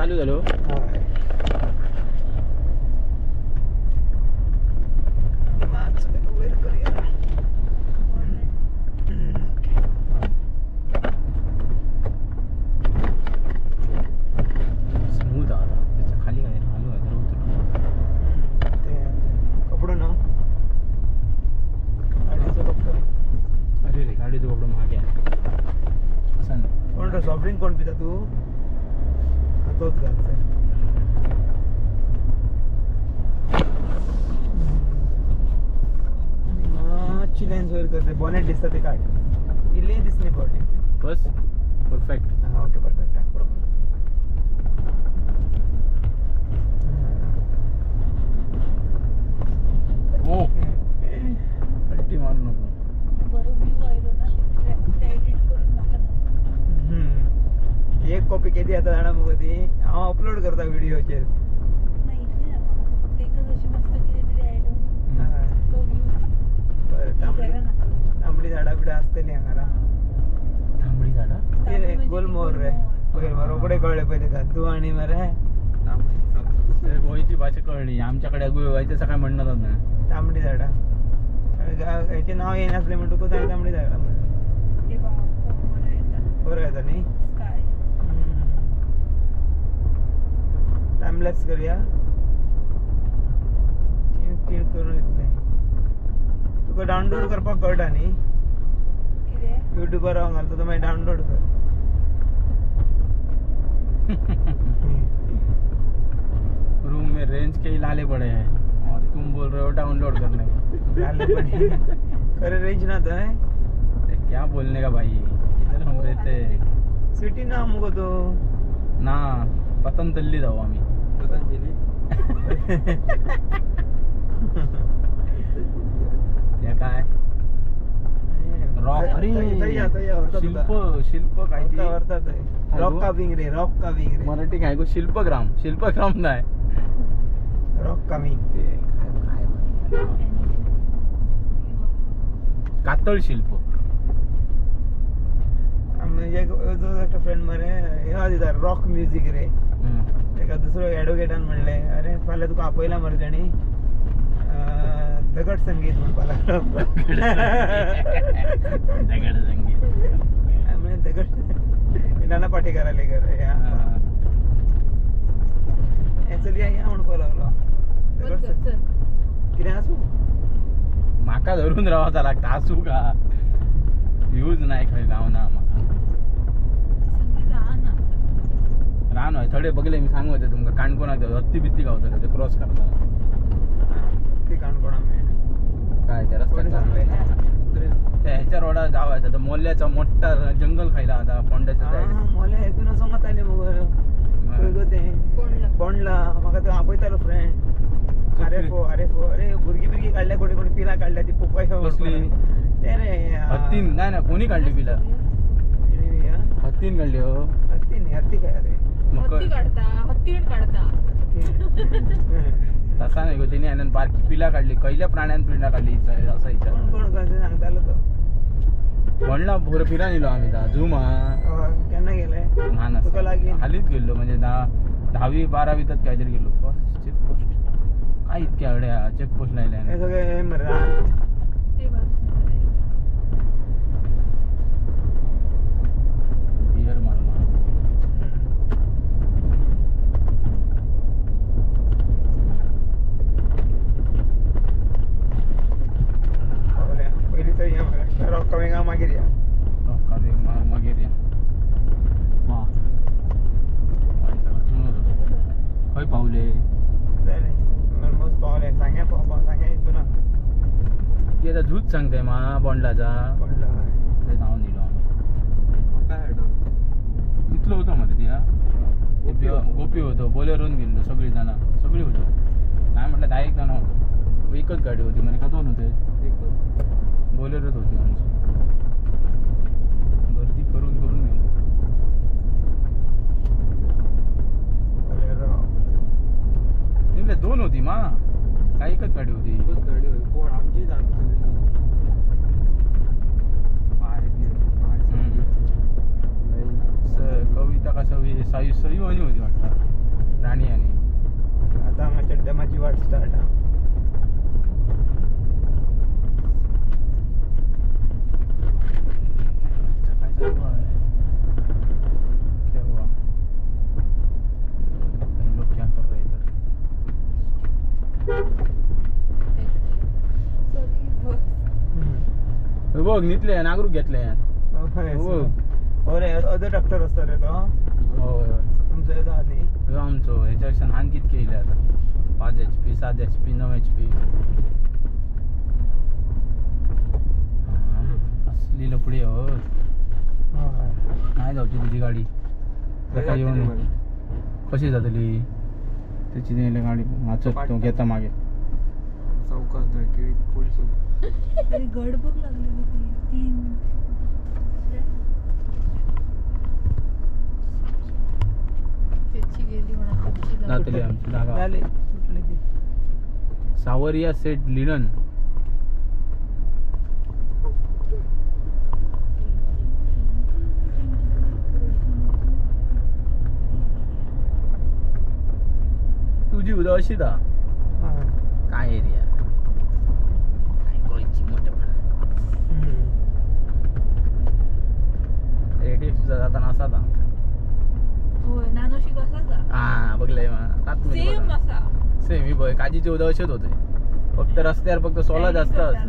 चालू झालो. स्मूथ आता त्याच्या खाली काय आलो आहे तर उतरलो. ते कपडं ना गाडीचं कपडं. अरे रे गाडीचं कपडं मागे आहे असं नाही. कोण सॉफ्ट ड्रिंक कोण पिता तू? तोच घालचा. मातशी लेन्स वर करते. बॉनेट दिसतं ते काढ. इल्ली दिसणे पडते. बस परफेक्ट. हां ओके परफेक्ट. ओ अल्टी मारू नको. एक कॉपी केली आता जाणा मग ती हांव अपलोड करता व्हिडिओचेर. तांबडी झाडां बिडां आसतली हांगा. तांबडी झाडा ते गोलमोहर रे पळय रोकडे कळले पळय तेका तू आणि मरे गोयची भाषा कळली. आमच्याकडे गोयचं सकाळ म्हणणार ना तांबडी झाडां. हेचें नांव येनासलें म्हणटा तुका तांबडी झाडां म्हणटा. बरं येता न्ही. टाइम लॅप्स करूया. टीण करून घेतलें. तुका डावनलोड करपाक कळटा न्ही. युट्यूबार हांव घालता तो मागीर डावनलोड कर. रूम में रेंज के ही लाले पड़े हैं और तुम बोल रहे हो डाउनलोड करने का. लाले पड़े अरे रेंज ना तो है. क्या बोलने का भाई, इधर हम रहते हैं. सिटी ना मुगो तो ना पतंजली जाऊ आम्ही. पतंजली या काय रॉक. अरे शिल्प शिल्प काय ते रॉक काविंग रे. रॉक काविंग रे. मराठी काय गो शिल्पग्राम. शिल्पग्राम नाही रॉक काविंग. ते काय कातळ शिल्प. म्हणजे जो एकटा फ्रेंड मरे ह्या दिता रॉक म्युझिक रे. तेका दुसरो एडवोकेटान म्हणले अरे फाल्यां तुका आपयला मरे तेणी दगड संगीत म्हणपा लागलो. दगड संगीत म्हणजे दगड नाना पाटेकर आले घर चल या म्हणपा लागलो. दगड कितें आसूं माका धरून रावचा लागता. आसूं का यूज नाही खंय गावना म्हाका. रान हय थोडे बघले मी सांगू होते तुमका. काणकोणाक हत्ती बित्ती गावतले ते क्रॉस करता. ते काणकोणा काय त्या रस्त्यात त्या ह्याच्या रोडा जावं येतं. मोल्याचा मोठा जंगल खायला आता पोंड्याच्या साईड. मोल्या हेतून सांगत आले मग खंय गो ते बोंडला म्हाका तो आपयतालो फ्रेंड. अरे भुरगीं काडल्या कोणी कोणी पिला काडल्या ती पोपाय कसली ते रे हत्तीन. नाही ना कोणी काढली पिला. हत्तीन काढली हो. हत्ती काय रे तसा नाही गो. तिने आनंद बारकी पिला काढली. कैल्या प्राण्यान पिला काढली असा विचार. कोण सांगतालो तो म्हणला भोर फिरा नेलो आम्ही झूमा. केन्ना गेले लहान तुका लागीं हालीच गेलो म्हणजे 10वी 12वीतच काहीतरी गेलो. चेकपोस्ट काय इतक्या अड्या चेकपोस्ट लायल्या हे सगळे मरे बियर मारून पहिली तर या मरे रॉक कविंगा मागीर या. मागीर या खंय पावले ऑलमोस्ट पावले. सांग्या हितून ती आता झूज सांगते मा बोंडलाचा. बोंडला ते नाव दिलो आम्ही. इतलो होतो मध्ये ती गोपी होतो. बोलेरोन गेलो सगळी जाणा सगळी होतो. नाही म्हटलं 10 जण होतो. एकच गाडी होती म्हणजे का 2 होते. बोलेरोच होती आमची. गर्दी करून गेलो. निघले 2 होती मा काय एकच गाडी होती. कोण आमची कविता का सई होती वाटतं. राणी आणि आता आमच्या डमाची वाट स्टार्ट हा. काय चालू आहे क्या हुआ ये लोग क्या कर रहे इधर हे बघ निघले नागरूक घेतले अरे अदर डॉक्टर असतात रे तो होय तुमचं येतो आधी हे आमचं ह्याच्यापेक्षा हान कितके येईल आता 5 HP 7 HP 9 HP असली लपडी हो नाही जाऊची तुझी गाडी काय येऊन कशी जातली त्याची नेली गाडी वाचत तो घेता मागे चौकात केळीत पोलीस अरे गडबग लागलेली ती 3 त्याची गेली म्हणा जातली आमची जागा झाले सुटले ती सावरिया सेट लिनन तुझी उदा अशी दा काय एरिया काय कोयची मोठे पण रेडी जाताना असा दा होय नानोशी कसाचा हा बघलंय सेम असा सेम ही बघ काजीचे उदा असेच होते फक्त रस्त्यावर फक्त सोला जास्त असत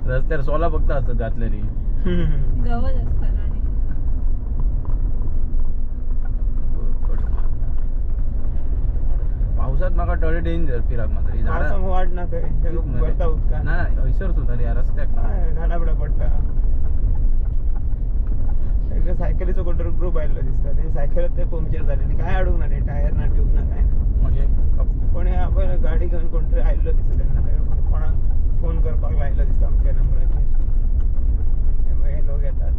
रस्त्यावर सोला फक्त असतात घातलेली गवत असतात आणि पावसात माका टळे डेंजर फिराक मात्र झाडा वाट ना बरता उदका नाही हैसर सुद्धा या रस्त्याक काय झाडा बिडा पडटा एकदा सायकलीचो कोणतरी ग्रुप आयलो दिसता ते सायकलच ते पंक्चर झालेली काय अडूक ना टायर ना ट्यूब ना काय ना म्हणजे कोणी आपण गाडी घेऊन कोणतरी आयल्लो दिसता त्यांना कोणाक फोन करपाक लायलो दिसता आमच्या नंबराचेर हे लोक येतात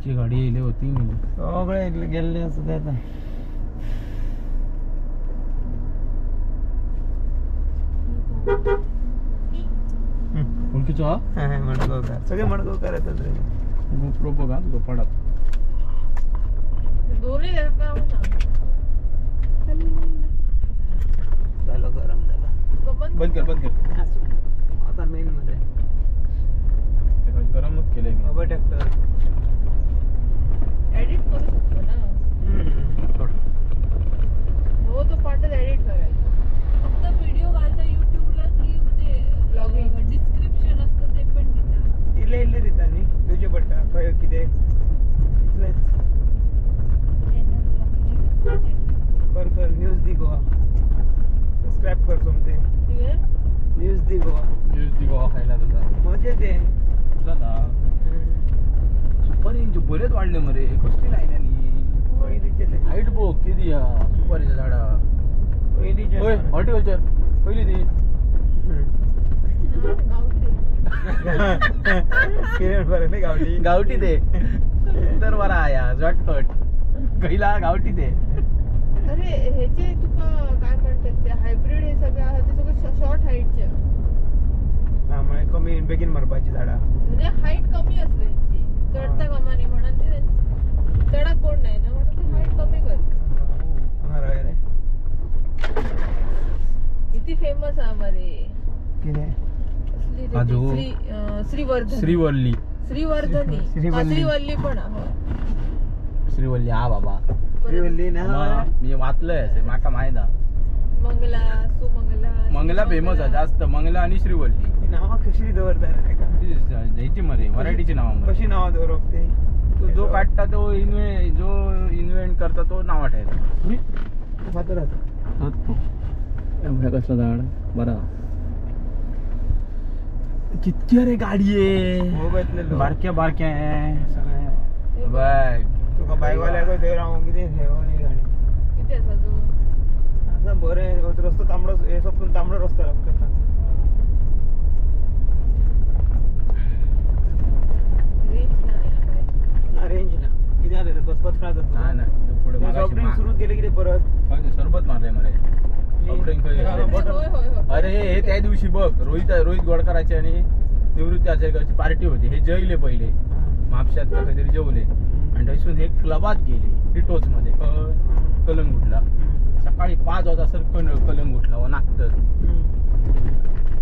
ची गाडी येयली होती मी सगळे गेल्ले असं ते आता ओळखीचो हा मडगावकर सगळे मडगावकर येतात रे गोप्रो बघा तुझं पडत दोन्ही देतात झालं गरम झालं बंद कर आता मेन मध्ये गरमच केलंय मी बाबा ट्रॅक्टर एडिट करू शकतो ना हो तो पार्टच एडिट करायचा फक्त व्हिडिओ घालता युट्यूबला की ते लॉगिंग डिस्क्रिप्शन असतं ते पण देतात इल्ले इल्ले दिता न्ही तुझे पडटा खंय कितें इतलेंच कर कर न्यूज दी गोवा सबस्क्राईब कर सोमते न्यूज दी गोवा न्यूज दी गोवा खायला तुझा मजेत आहे जाता सुपारी बरेच वाढले मरे कसली लायल्यानी पहिलीचे ते हाईट बघ किती या सुपारीच्या झाडा पहिलीचे होय हॉर्टिकल्चर पहिली ती किरण बरं नाही गावठी गावठी ते तर बरा आया झटपट गैला गावठी ते अरे ह्याचे तुका काय म्हणतात ते हायब्रिड हे सगळं आहे ते सगळं शॉर्ट हाईटचे त्यामुळे कमी बेगीन मरपाची झाडा म्हणजे हाईट कमी असते यांची चढता कामा नाही म्हणून ते चढत कोण नाही ना म्हणून ते हाईट कमी करते रे किती फेमस आहे मरे किती आजो श्रीवर्धन श्रीवल्ली श्रीवर्धनी श्रीवल्ली. श्रीवल्ली पण आहे श्रीवल्ली हा बाबा श्रीवल्ली ना मी वाचलंय असे माका माहित हा. मंगला सुमंगला मंगला फेमस आहे जास्त मंगला आणि श्रीवल्ली नावा कशी दवरता रे का द्यायची मरे मराठीची नाव कशी नावा दवरप ते तो जो काढता तो इन्व्हेंट करता तो नाव आठवतं फातर एवढ्या कसला झाड बरा कितक्या रे गाडी आहे मोबाईलले बारक्या बारक्या आहे सगळ्या बघ तुका बायकवाल्या को देव राव किती हे गाडी किती असा तू असं बरे रस्तो तांबडो हे सोपून तांबडो रस्तो लागतो रेंज नाही ना रेंज ना किती आले रे बस बस काय जातो नाही नाही पुढे सॉफ्ट ड्रिंक सुरू केले की परत सरबत मारले मरे सॉफ्ट ड्रिंक होय होय अरे हे त्या दिवशी बघ रोहित गोडकराची आणि निवृत्ती आचार्यची पार्टी होती हे जेवले पहिले म्हापशात काहीतरी जेवले आणि थंयसून हे क्लबात गेली टिटोज मध्ये कलंगूटला. सकाळी 5 वाजता सर कलंगूटला व नागतर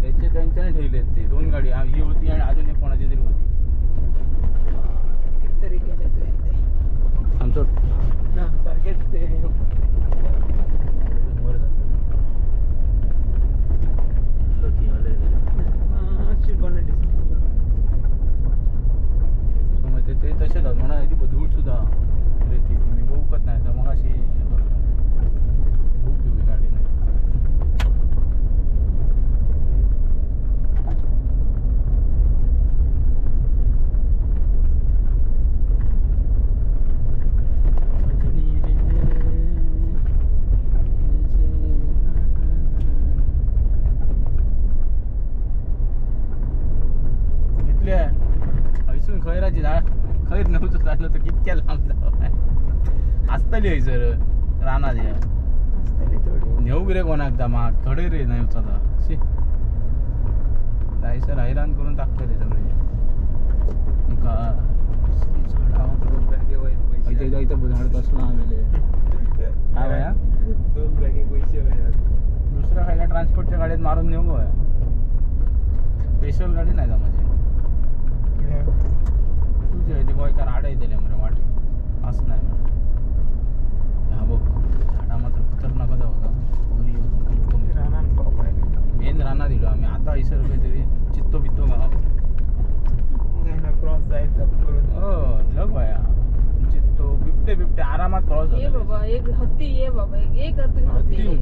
त्याचे त्यांच्याने ठेवले ते 2 गाडी ही होती आणि अजून एक कोणाची तरी होती. कितीतरी गेले ते आमचं ना सारखेच ते वर मग ते तसेच आहेत म्हणा ती धूळ सुद्धा रेती मी बघत नाही तर मग अशी धूळ ठेवली गाडी नाही. हैसून खैराची झाड खैर नव्हतं चाललं तर कितक्या लांब जावं असतली हयसर रानाच्या नेऊ रे कोणाक माग थोडे रे नाही होता जायसर हैराण करून टाकतो ते सगळे झाड कसलं आलेले काय बाया 2 बॅगे पैसे दुसऱ्या खायला ट्रान्सपोर्टच्या गाडीत मारून नेऊ गो स्पेशल गाडी नाही जमाची तुझे ते गोयकार आडे दिले मरे वाटे असं नाही हा बघ झाडा मात्र खतरनाकच होता मेन राणा दिलो आम्ही आता इसर काहीतरी चित्तो बित्तो गाव क्रॉस जायचं करून हो लग बाया चित्तो बिबटे आरामात क्रॉस ये बाबा एक हत्ती ये बाबा एक हत्ती